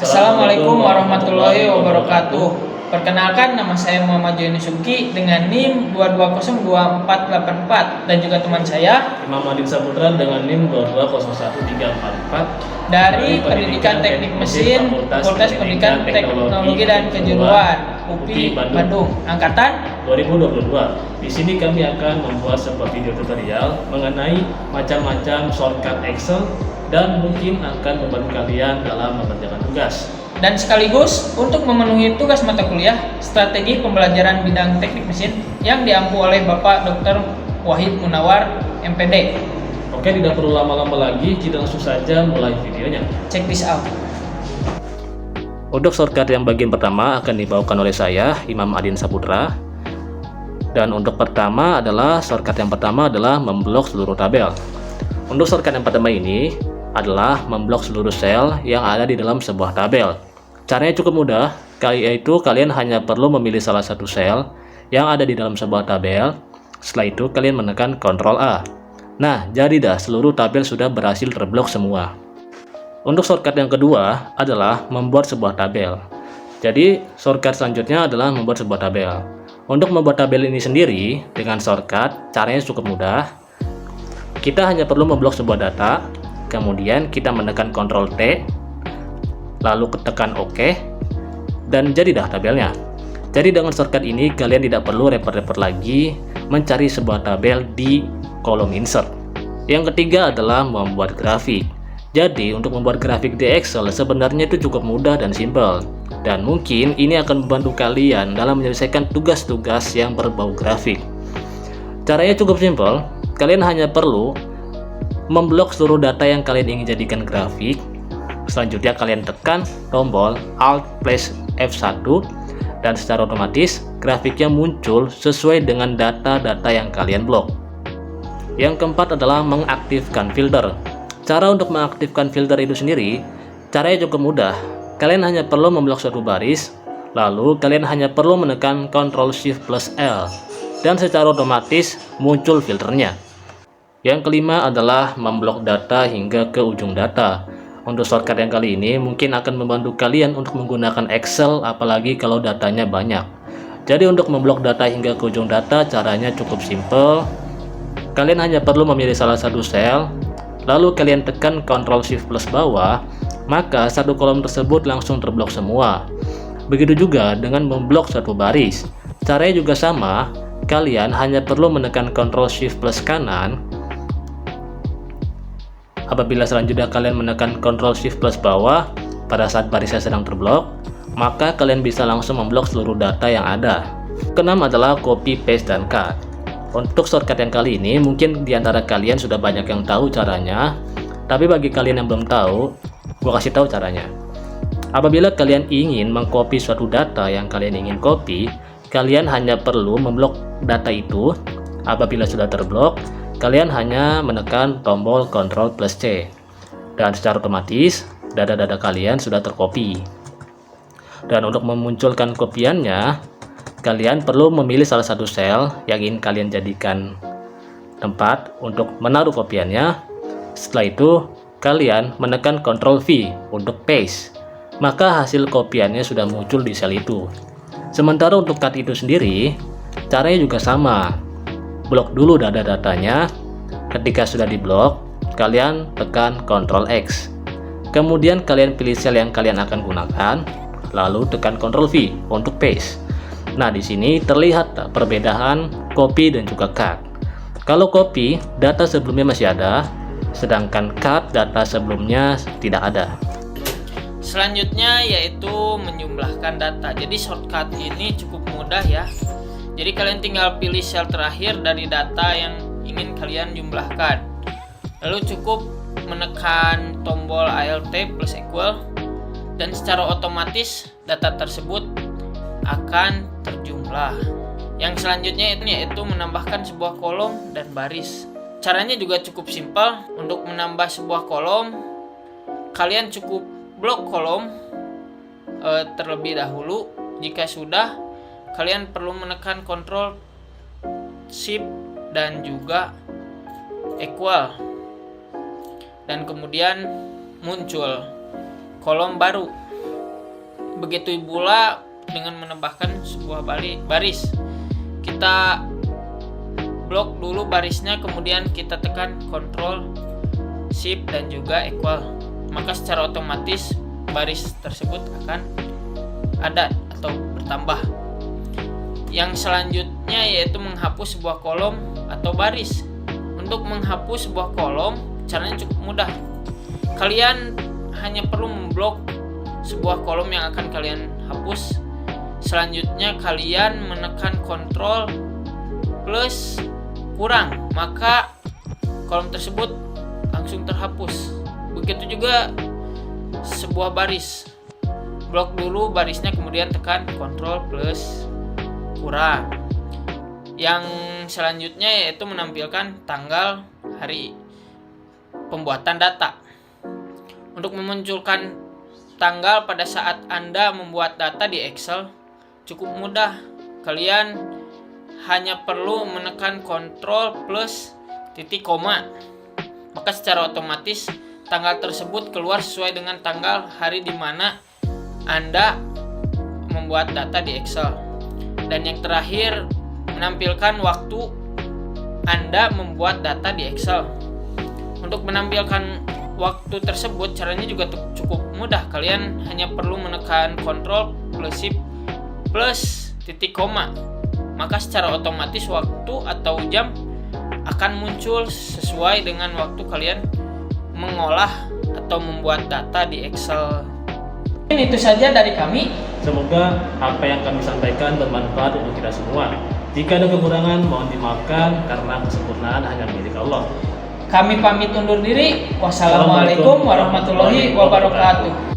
Assalamualaikum warahmatullahi wabarakatuh. Perkenalkan, nama saya Muhammad Joni Suki dengan NIM 2202484 dan juga teman saya Imam Adin Saputra dengan NIM 2201344 dari Pendidikan Teknik Mesin Fakultas Pendidikan Teknologi dan Kejuruan UPI Bandung angkatan 2022. Di sini kami akan membuat sebuah video tutorial mengenai macam-macam shortcut Excel dan mungkin akan membantu kalian dalam mengerjakan tugas. Dan sekaligus untuk memenuhi tugas mata kuliah strategi pembelajaran bidang teknik mesin yang diampu oleh Bapak Dr. Wahid Munawar, MPD. Oke, tidak perlu lama-lama lagi, kita langsung saja mulai videonya. Check this out. Untuk shortcut yang bagian pertama akan dibawakan oleh saya, Imam Adin Saputra. Dan untuk shortcut yang pertama adalah memblok seluruh tabel. Untuk shortcut yang pertama ini adalah memblok seluruh sel yang ada di dalam sebuah tabel. Caranya cukup mudah, yaitu kalian hanya perlu memilih salah satu sel yang ada di dalam sebuah tabel. Setelah itu kalian menekan Ctrl A. Nah, jadi dah seluruh tabel sudah berhasil terblok semua. Untuk shortcut yang kedua adalah membuat sebuah tabel. Jadi shortcut selanjutnya adalah membuat sebuah tabel. Untuk membuat tabel ini sendiri dengan shortcut, caranya cukup mudah. Kita hanya perlu memblok sebuah data, kemudian kita menekan Ctrl T, lalu tekan OK, dan jadi dah tabelnya. Jadi dengan shortcut ini kalian tidak perlu repot-repot lagi mencari sebuah tabel di kolom insert. Yang ketiga adalah membuat grafik. Jadi untuk membuat grafik di Excel sebenarnya itu cukup mudah dan simpel. Dan mungkin ini akan membantu kalian dalam menyelesaikan tugas-tugas yang berbau grafik. Caranya cukup simpel, kalian hanya perlu memblok seluruh data yang kalian ingin jadikan grafik. Selanjutnya kalian tekan tombol Alt plus F1 dan secara otomatis grafiknya muncul sesuai dengan data-data yang kalian blok. Yang keempat adalah mengaktifkan filter. Cara untuk mengaktifkan filter itu sendiri, caranya cukup mudah. Kalian hanya perlu memblok satu baris, lalu kalian hanya perlu menekan Ctrl Shift plus L dan secara otomatis muncul filternya. Yang kelima adalah memblok data hingga ke ujung data. Untuk shortcut yang kali ini mungkin akan membantu kalian untuk menggunakan Excel, apalagi kalau datanya banyak. Jadi untuk memblok data hingga ke ujung data caranya cukup simple. Kalian hanya perlu memilih salah satu sel, lalu kalian tekan Ctrl Shift plus bawah, maka satu kolom tersebut langsung terblok semua. Begitu juga dengan memblok satu baris. Caranya juga sama, kalian hanya perlu menekan Ctrl Shift plus kanan. Apabila selanjutnya kalian menekan Ctrl Shift plus bawah pada saat barisnya sedang terblok, maka kalian bisa langsung memblok seluruh data yang ada. Keenam adalah copy, paste, dan cut. Untuk shortcut yang kali ini mungkin diantara kalian sudah banyak yang tahu caranya, tapi bagi kalian yang belum tahu, gua kasih tahu caranya. Apabila kalian ingin mengcopy suatu data yang kalian ingin copy, kalian hanya perlu memblok data itu. Apabila sudah terblok, kalian hanya menekan tombol Ctrl plus C dan secara otomatis data-data kalian sudah tercopy. Dan untuk memunculkan kopiannya, kalian perlu memilih salah satu sel yang ingin kalian jadikan tempat untuk menaruh kopiannya. Setelah itu kalian menekan Ctrl V untuk paste, maka hasil kopiannya sudah muncul di sel itu. Sementara untuk cut itu sendiri, caranya juga sama. Blok dulu data-datanya. Ketika sudah diblok, kalian tekan Ctrl X. Kemudian kalian pilih sel yang kalian akan gunakan, lalu tekan Ctrl V untuk paste. Nah, di sini terlihat perbedaan copy dan juga cut. Kalau copy, data sebelumnya masih ada, sedangkan cut, data sebelumnya tidak ada. Selanjutnya yaitu menjumlahkan data. Jadi shortcut ini cukup mudah ya. Jadi kalian tinggal pilih sel terakhir dari data yang ingin kalian jumlahkan. Lalu cukup menekan tombol Alt plus equal dan secara otomatis data tersebut akan terjumlah. Yang selanjutnya yaitu menambahkan sebuah kolom dan baris. Caranya juga cukup simpel. Untuk menambah sebuah kolom, kalian cukup blok kolom terlebih dahulu. Jika sudah, kalian perlu menekan Ctrl Shift dan juga equal, dan kemudian muncul kolom baru. Begitu pula dengan menambahkan sebuah baris. Kita blok dulu barisnya, kemudian kita tekan Ctrl, Shift dan juga equal. Maka secara otomatis baris tersebut akan ada atau bertambah. Yang selanjutnya yaitu menghapus sebuah kolom atau baris. Untuk menghapus sebuah kolom caranya cukup mudah. Kalian hanya perlu memblok sebuah kolom yang akan kalian hapus. Selanjutnya kalian menekan Ctrl plus kurang, maka kolom tersebut langsung terhapus. Begitu juga sebuah baris. Blok dulu barisnya, kemudian tekan Ctrl plus kurang. Yang selanjutnya yaitu menampilkan tanggal hari pembuatan data. Untuk memunculkan tanggal pada saat Anda membuat data di Excel cukup mudah. Kalian hanya perlu menekan Ctrl plus titik koma. Maka secara otomatis tanggal tersebut keluar sesuai dengan tanggal hari di mana Anda membuat data di Excel. Dan yang terakhir, menampilkan waktu Anda membuat data di Excel. Untuk menampilkan waktu tersebut caranya juga cukup mudah. Kalian hanya perlu menekan Ctrl plus Shift plus titik koma. Maka secara otomatis waktu atau jam akan muncul sesuai dengan waktu kalian mengolah atau membuat data di Excel. Itu saja dari kami. Semoga apa yang kami sampaikan bermanfaat untuk kita semua. Jika ada kekurangan, mohon dimaafkan karena kesempurnaan hanya milik Allah. Kami pamit undur diri. Wassalamualaikum warahmatullahi wabarakatuh.